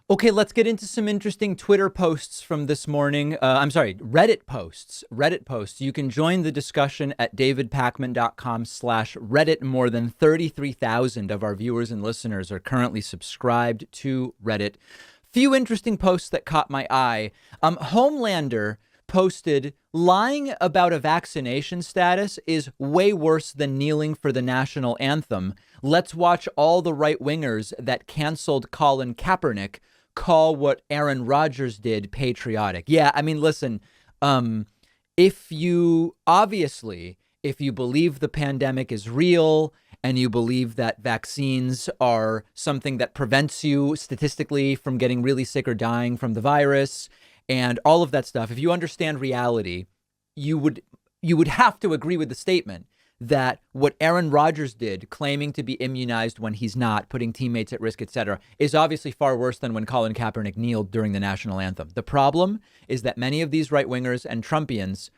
Okay, let's get into some interesting Twitter posts from this morning. Reddit posts. Reddit posts. You can join the discussion at davidpakman.com/Reddit. More than 33,000 of our viewers and listeners are currently subscribed to Reddit. Few interesting posts that caught my eye. Homelander posted, lying about a vaccination status is way worse than kneeling for the national anthem. Let's watch all the right wingers that canceled Colin Kaepernick call what Aaron Rodgers did patriotic. Yeah, I mean, listen, if you believe the pandemic is real and you believe that vaccines are something that prevents you statistically from getting really sick or dying from the virus and all of that stuff, if you understand reality, you would have to agree with the statement that what Aaron Rodgers did, claiming to be immunized when he's not, putting teammates at risk, etc., is obviously far worse than when Colin Kaepernick kneeled during the national anthem. The problem is that many of these right wingers and Trumpians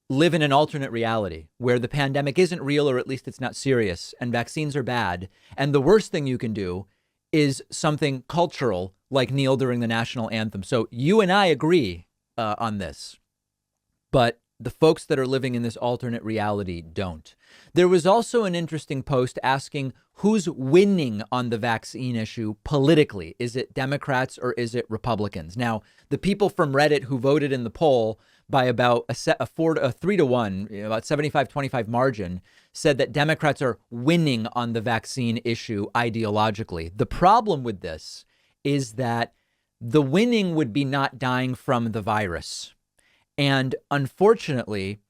live in an alternate reality where the pandemic isn't real, or at least it's not serious, and vaccines are bad. And the worst thing you can do is something cultural like kneel during the national anthem. So you and I agree on this, but the folks that are living in this alternate reality don't. There was also an interesting post asking who's winning on the vaccine issue politically. Is it Democrats or is it Republicans? Now, the people from Reddit who voted in the poll by about a 3-1, about 75-25 margin, said that Democrats are winning on the vaccine issue ideologically. The problem with this is that the winning would be not dying from the virus. And unfortunately,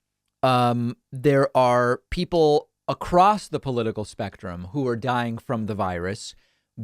there are people across the political spectrum who are dying from the virus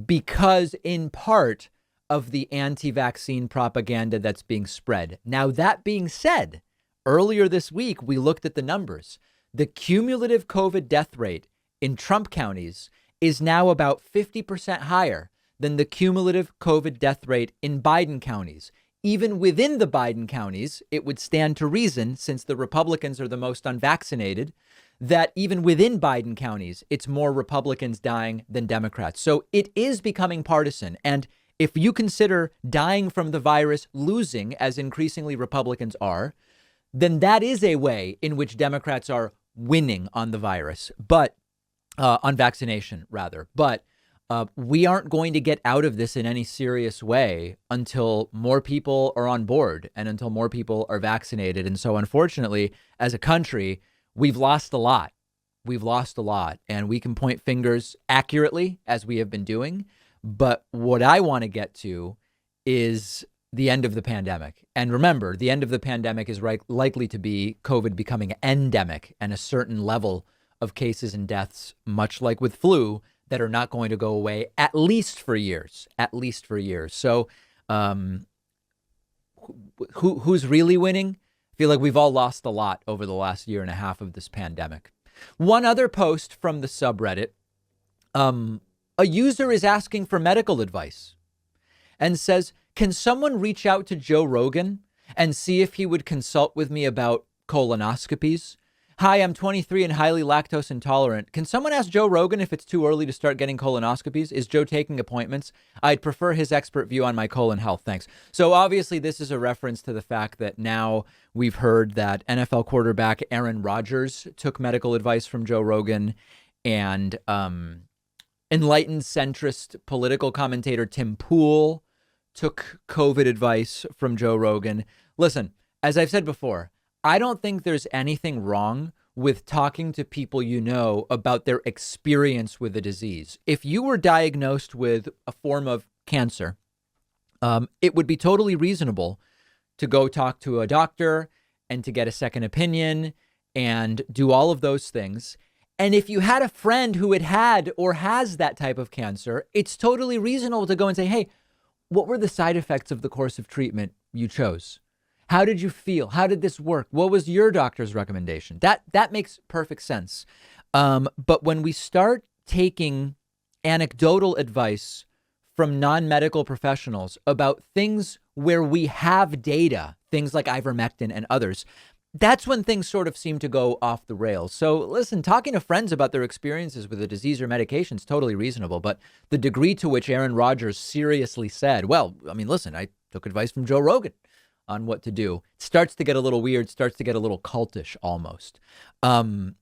because, in part, of the anti-vaccine propaganda that's being spread. Now, that being said, earlier this week, we looked at the numbers. The cumulative COVID death rate in Trump counties is now about 50% higher than the cumulative COVID death rate in Biden counties. Even within the Biden counties, it would stand to reason, since the Republicans are the most unvaccinated, that even within Biden counties, it's more Republicans dying than Democrats. So it is becoming partisan. And if you consider dying from the virus losing, as increasingly Republicans are, then that is a way in which Democrats are winning on the virus, but on vaccination, rather. But we aren't going to get out of this in any serious way until more people are on board and until more people are vaccinated. And so, unfortunately, as a country, we've lost a lot. We've lost a lot, and we can point fingers accurately, as we have been doing. But what I want to get to is the end of the pandemic. And remember, the end of the pandemic is likely to be COVID becoming endemic, and a certain level of cases and deaths, much like with flu, that are not going to go away, at least for years. So who's really winning? I feel like we've all lost a lot over the last year and a half of this pandemic. One other post from the subreddit, a user is asking for medical advice and says, can someone reach out to Joe Rogan and see if he would consult with me about colonoscopies? Hi, I'm 23 and highly lactose intolerant. Can someone ask Joe Rogan if it's too early to start getting colonoscopies? Is Joe taking appointments? I'd prefer his expert view on my colon health. Thanks. So obviously this is a reference to the fact that now we've heard that NFL quarterback Aaron Rodgers took medical advice from Joe Rogan, and enlightened centrist political commentator Tim Pool took COVID advice from Joe Rogan. Listen, as I've said before, I don't think there's anything wrong with talking to people you know about their experience with the disease. If you were diagnosed with a form of cancer, it would be totally reasonable to go talk to a doctor and to get a second opinion and do all of those things. And if you had a friend who had or has that type of cancer, it's totally reasonable to go and say, hey, what were the side effects of the course of treatment you chose? How did you feel? How did this work? What was your doctor's recommendation? That makes perfect sense. But when we start taking anecdotal advice from non-medical professionals about things where we have data, things like ivermectin and others, That's when things sort of seem to go off the rails. So listen, talking to friends about their experiences with a disease or medication is totally reasonable. But the degree to which Aaron Rodgers seriously said, well, I mean, listen, I took advice from Joe Rogan on what to do, starts to get a little weird, starts to get a little cultish almost. Join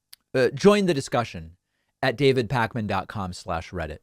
the discussion at davidpakman.com/Reddit.